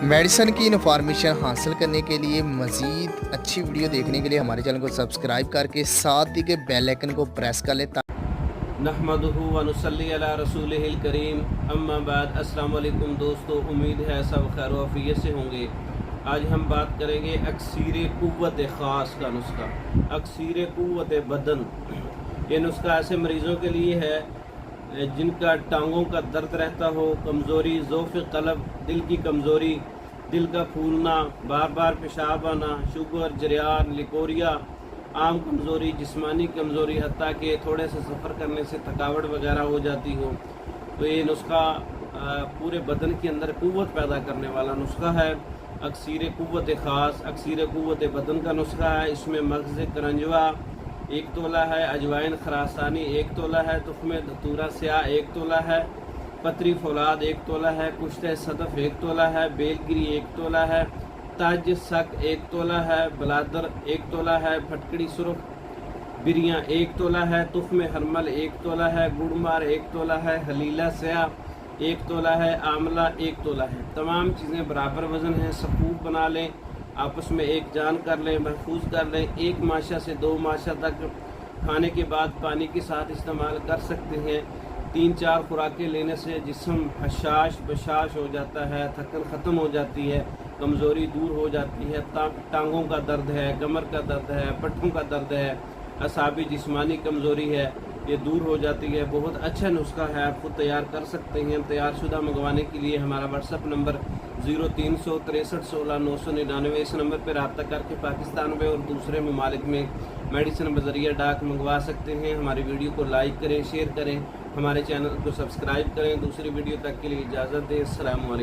Medicine की information हासिल करने के लिए मज़ीद अच्छी वीडियो देखने के लिए हमारे चैनल को सब्सक्राइब करके साथ ही के बेल आइकन को प्रेस कर लें। नहमदुहु व नुसल्ली अला रसूलिहिल करीम अम्मा बाद। अस्सलाम वालेकुम दोस्तों, उम्मीद है सब खैर व आफियत से होंगे। आज हम बात करेंगे अक्सीर क़ुव्वत ख़ास का नुस्खा, अक्सीर क़ुव्वत बदन। ये नुस्खा ऐसे मरीज़ों के लिए है जिनका टांगों का दर्द रहता हो, कमज़ोरी, ज़ौफ़ क़ल्ब, दिल की कमज़ोरी, दिल का फूलना, बार बार पेशाब आना, शुगर, जरियान, लिकोरिया, आम कमज़ोरी, जिस्मानी कमज़ोरी, हत्ता कि थोड़े से सफ़र करने से थकावट वगैरह हो जाती हो, तो ये नुस्खा पूरे बदन के अंदर क़ुव्वत पैदा करने वाला नुस्खा है। अक्सीर क़ुव्वत ख़ास, अक्सीर क़ुव्वत बदन का नुस्खा है। इसमें मग़ज़ करंजवा 1 तोला है, अजवाइन खरासानी 1 तोला है, तुफ़्म धतूरा स्याह 1 तोला है, पतरी फौलाद 1 तोला है, कुश्ते सदफ़ 1 तोला है, बेलगिरी 1 तोला है, ताज सक 1 तोला है, बलादर 1 तोला है, फटकड़ी सुरख बिरियाँ 1 तोला है, तुफ़्म हरमल 1 तोला है, गुड़मार 1 तोला है, हलीला स्याह 1 तोला है, आमला 1 तोला है। तमाम चीज़ें बराबर वज़न हैं। सफ़ूफ बना लें, आपस में एक जान कर लें, महफूज कर लें। 1 माशा से 2 माशा तक खाने के बाद पानी के साथ इस्तेमाल कर सकते हैं। 3-4 खुराकें लेने से जिस्म हशाश बशाश हो जाता है, थकन ख़त्म हो जाती है, कमज़ोरी दूर हो जाती है। टांगों का दर्द है, कमर का दर्द है, पट्ठों का दर्द है, असाबी जिस्मानी कमज़ोरी है, ये दूर हो जाती है। बहुत अच्छा नुस्खा है, आप खुद तैयार कर सकते हैं। तैयारशुदा मंगवाने के लिए हमारा व्हाट्सअप नंबर 036316 999, इस नंबर पर रब्ता करके पाकिस्तान में और दूसरे ममालिक में मेडिसिन बज़रिया डाक मंगवा सकते हैं। हमारी वीडियो को लाइक करें, शेयर करें, हमारे चैनल को सब्सक्राइब करें। दूसरी वीडियो तक के लिए इजाज़त दें। अस्सलामु अलैकुम।